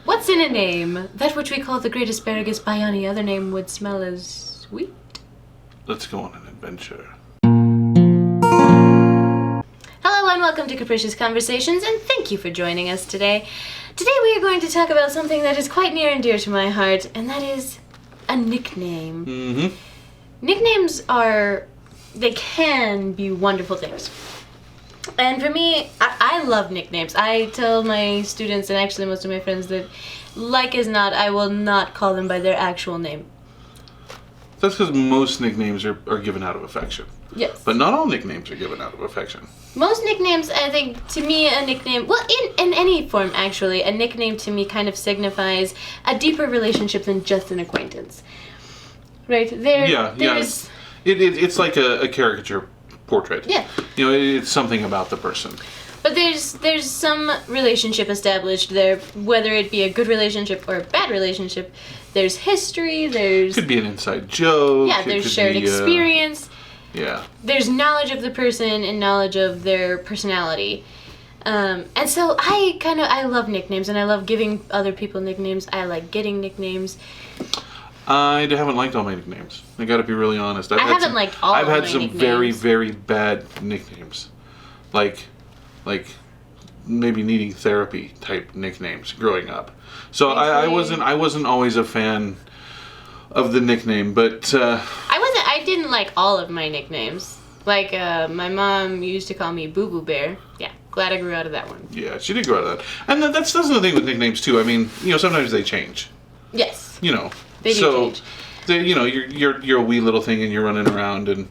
What's in a name? That which we call the great asparagus by any other name would smell as sweet. Let's go on an adventure. Hello and welcome to Capricious Conversations, and thank you for joining us today. Today we are going to talk about something that is quite near and dear to my heart, and that is a nickname. Mm-hmm. Nicknames they can be wonderful things. And for me, I love nicknames. I tell my students, and actually most of my friends, that like as not, I will not call them by their actual name. That's because most nicknames are given out of affection. Yes. But not all nicknames are given out of affection. Most nicknames, I think, to me, a nickname, well, in any form, actually, a nickname to me kind of signifies a deeper relationship than just an acquaintance. Right? It's like a caricature portrait. Yeah. You know, it's something about the person. But there's some relationship established there, whether it be a good relationship or a bad relationship. There's history, there's... Could be an inside joke. Yeah, there's shared experience. Yeah. There's knowledge of the person and knowledge of their personality. And so I love nicknames, and I love giving other people nicknames. I like getting nicknames. I haven't liked all my nicknames. I gotta be really honest. I've had some nicknames. Very, very bad nicknames. Like maybe needing therapy type nicknames growing up. So I wasn't always a fan of the nickname, but I didn't like all of my nicknames. Like my mom used to call me Boo Boo Bear. Yeah, glad I grew out of that one. Yeah, she did grow out of that. And that's the thing with nicknames too. I mean, sometimes they change. Yes. They do change. You're a wee little thing and you're running around, and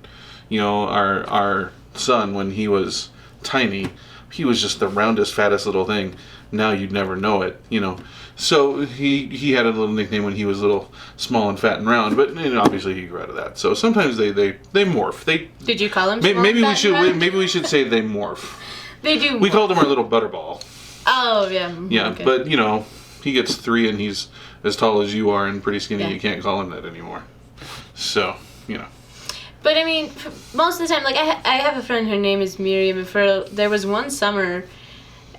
our son, when he was tiny, he was just the roundest, fattest little thing. Now you'd never know it, So he had a little nickname when he was little, small and fat and round, but obviously he grew out of that. So sometimes they morph. Did you call him? Maybe we should say they morph. They do. We called him our little butterball. Oh yeah. Yeah, okay. But he gets 3 and he's as tall as you are and pretty skinny. Yeah. You can't call him that anymore. So But I mean, most of the time, like I have a friend. Her name is Miriam. There was one summer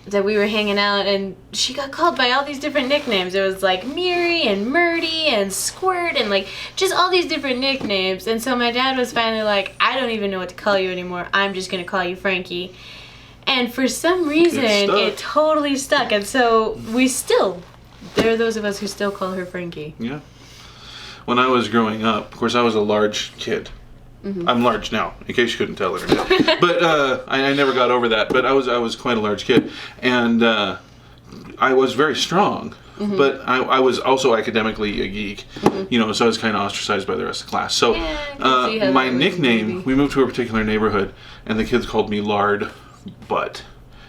that we were hanging out, and she got called by all these different nicknames. It was like Miri and Murdy and Squirt and like just all these different nicknames. And so my dad was finally like, I don't even know what to call you anymore. I'm just gonna call you Frankie. And for some reason, it totally stuck. And so there are those of us who still call her Frankie. Yeah. When I was growing up, of course, I was a large kid. Mm-hmm. I'm large now, in case you couldn't tell it or not. But I never got over that. But I was quite a large kid, and I was very strong. Mm-hmm. But I was also academically a geek, mm-hmm. So I was kind of ostracized by the rest of the class. So my nickname, we moved to a particular neighborhood, and the kids called me Lard Butt,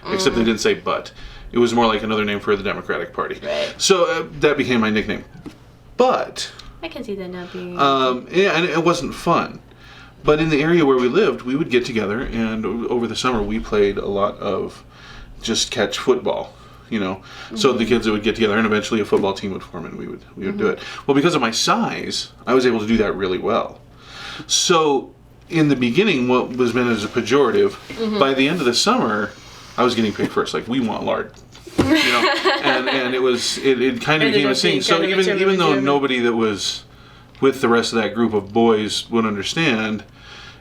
except they didn't say butt. It was more like another name for the Democratic Party. Right. So that became my nickname. But I can see that now being. Yeah, and it wasn't fun. But in the area where we lived, we would get together, and over the summer we played a lot of just catch football, Mm-hmm. So the kids would get together, and eventually a football team would form, and we would mm-hmm. do it. Well, because of my size, I was able to do that really well. So in the beginning, what was meant as a pejorative, mm-hmm. by the end of the summer, I was getting picked first. Like, we want Lard. And it kind of became a thing. So even though nobody that was with the rest of that group of boys would understand,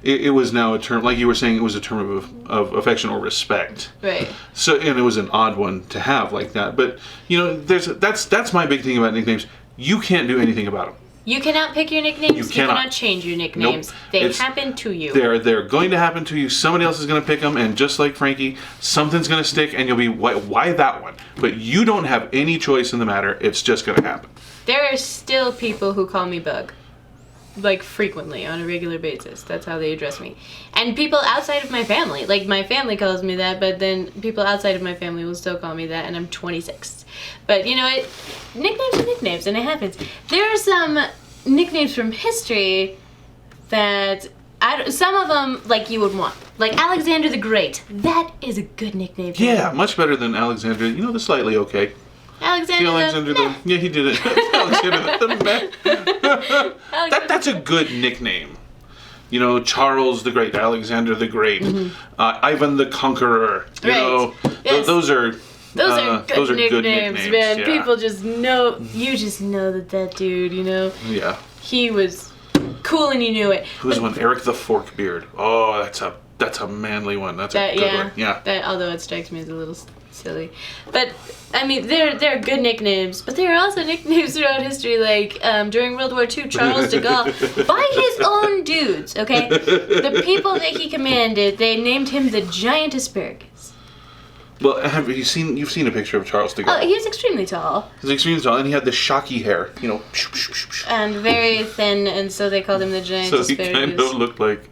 it was now a term, like you were saying, it was a term of affection or respect. Right. So, and it was an odd one to have like that. But, that's my big thing about nicknames. You can't do anything about them. You cannot pick your nicknames. You cannot change your nicknames. Nope. They happen to you. They're going to happen to you. Somebody else is going to pick them, and just like Frankie, something's going to stick, and you'll be, why that one? But you don't have any choice in the matter. It's just going to happen. There are still people who call me Bug. Like, frequently, on a regular basis. That's how they address me. And people outside of my family. Like, my family calls me that, but then people outside of my family will still call me that, and I'm 26. But, nicknames are nicknames, and it happens. There are some nicknames from history that... some of them, like, you would want. Like, Alexander the Great. That is a good nickname. Yeah, much better than Alexander. The slightly okay. Alexander the yeah, he did it. Alexander the meh. That's a good nickname. Charles the Great, Alexander the Great, mm-hmm. Ivan the Conqueror. Yes. Those are Those are good nicknames, man. yeah. People just know, you just know that dude, you know, Yeah. he was cool and you knew it. Who's one? Eric the Forkbeard. Oh, that's a manly one. That's a good one. Yeah. That, although it strikes me as a little silly, but I mean, they're good nicknames. But there are also nicknames throughout history, like during World War II, Charles de Gaulle, by his own dudes. Okay, the people that he commanded, they named him the Giant Asparagus. Well, you've seen a picture of Charles de Gaulle? Oh, he was extremely tall. He's extremely tall, and he had this shocky hair, you know. And very thin, and so they called him the Giant So Asparagus. he kind of looked like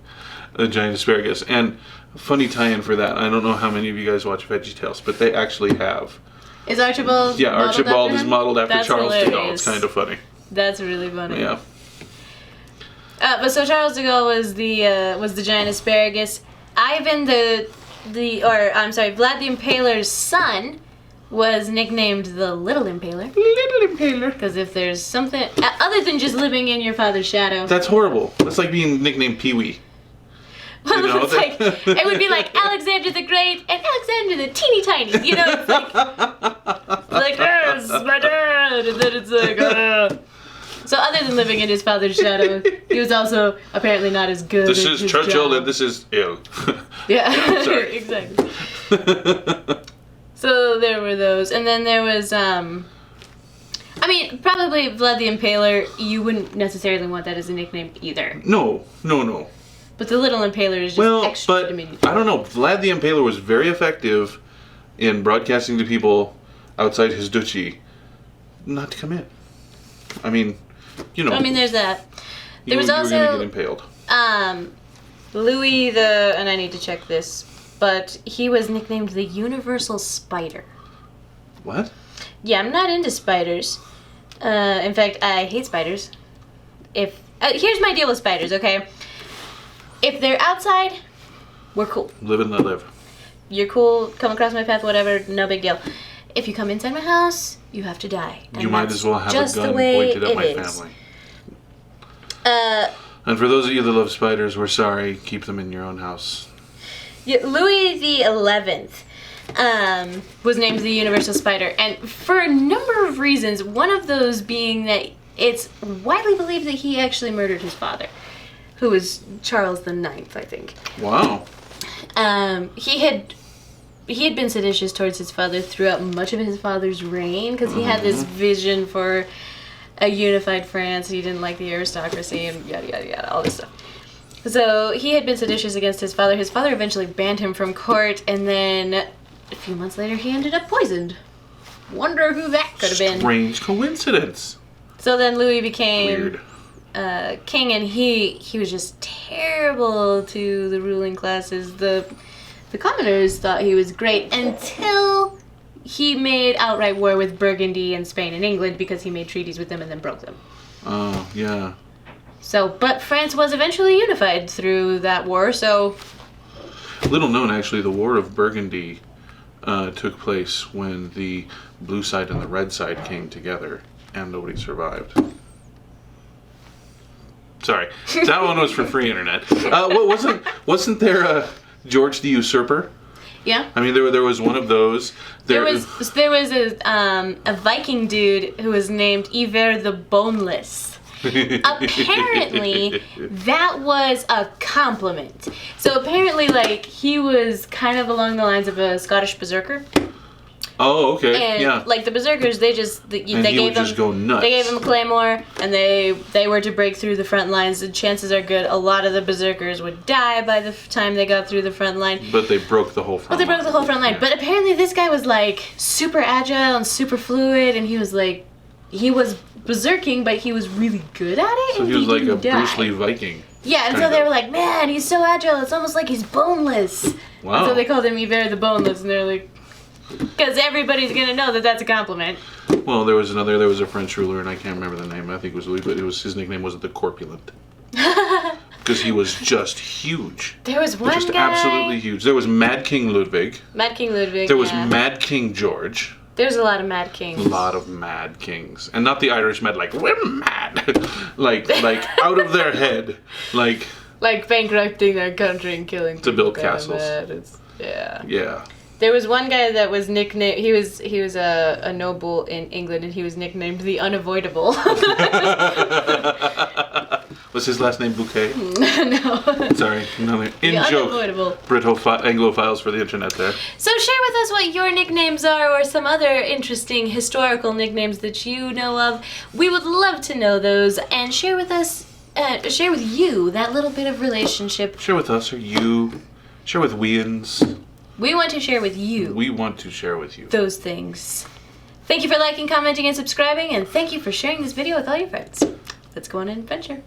a giant asparagus. And funny tie-in for that, I don't know how many of you guys watch VeggieTales, but they actually have. Is Archibald? Yeah, Archibald is modeled after That's Charles de Gaulle. hilarious. It's kind of funny. That's really funny. Yeah. But so Charles de Gaulle was the giant asparagus. Ivan Vlad the Impaler's son was nicknamed the Little Impaler. Little Impaler. Because if there's something other than just living in your father's shadow, That's horrible. That's like being nicknamed Pee-wee. well, you know, it's like it would be like Alexander the Great and Alexander the Teeny Tiny. You know, it's like yes, my dad, and then it's like. So other than living in his father's shadow, he was also apparently not as good. This at is his Churchill job. and this is ill. Yeah, Sorry. exactly. So there were those, and then there was I mean, probably Vlad the Impaler. You wouldn't necessarily want that as a nickname either. No. But the Little Impaler is just Well, extra but diminutive. I don't know. Vlad the Impaler was very effective in broadcasting to people outside his duchy not to come in. I mean, you know. I mean, there's that. There was you were also gonna get impaled. Louis and I need to check this, but he was nicknamed the Universal Spider. What? Yeah, I'm not into spiders. In fact, I hate spiders. Here's my deal with spiders, okay? If they're outside, we're cool. Live and let live. You're cool, come across my path, whatever, no big deal. If you come inside my house, you have to die. And You might that's as well have just a gun the way pointed at it my is. family. Uh, And for those of you that love spiders, we're sorry. Keep them in your own house. yeah, Louis the 11th was named the Universal Spider, and for a number of reasons, one of those being that it's widely believed that he actually murdered his father, who was Charles the Ninth, I think. Wow. He had been seditious towards his father throughout much of his father's reign, because he had this vision for a unified France. He didn't like the aristocracy and yada yada yada, all this stuff. So he had been seditious against his father. His father eventually banned him from court, and then a few months later he ended up poisoned. Wonder who that could have been. Strange coincidence. So then Louis became Weird. king, and he was just terrible to the ruling classes. The commoners thought he was great until he made outright war with Burgundy and Spain and England, because he made treaties with them and then broke them. Oh, yeah. So, but France was eventually unified through that war, so... Little known, actually, the War of Burgundy took place when the blue side and the red side came together, and nobody survived. Sorry, that one was for free internet. Wasn't there George the Usurper? Yeah. I mean, there was one of those. There was a Viking dude who was named Iver the Boneless. Apparently, that was a compliment. So apparently, like, he was kind of along the lines of a Scottish berserker. Oh, okay, And yeah. like the berserkers, they he gave would just go nuts. They gave him a claymore, and they were to break through the front lines. The chances are good a lot of the berserkers would die by the time they got through the front line. But they broke the whole front. But they broke the whole front line. Yeah. But apparently this guy was like super agile and super fluid, and he was berserking, but he was really good at it. So and he was like a didn't die. Bruce Lee Viking. Yeah, and so kind they of. were like, man, he's so agile. It's almost like he's boneless. Wow. And so they called him Iver the Boneless, and they're like, because everybody's gonna know that that's a compliment. Well, there was a French ruler, and I can't remember the name. I think it was Louis, but his nickname was the Corpulent. Because he was just huge. There was one Just guy. absolutely huge. There was Mad King Ludwig. Mad King Ludwig. There was yeah. Mad King George. There's a lot of Mad Kings. A lot of mad kings. And not the Irish mad, like, we're mad. like out of their head. Like Like bankrupting their country and killing To build people kinda castles. mad. Yeah. yeah. There was one guy that was nicknamed. He was a noble in England, and he was nicknamed the Unavoidable. Was his last name Bouquet? No. Sorry, another in-joke Unavoidable. Anglophile for the internet there. So share with us what your nicknames are, or some other interesting historical nicknames that you know of. We would love to know those, and share with us, share with you that little bit of relationship. Share with us or you. Share with weans. We want to share with you. We want to share with you those things. Thank you for liking, commenting, and subscribing, and thank you for sharing this video with all your friends. Let's go on an adventure.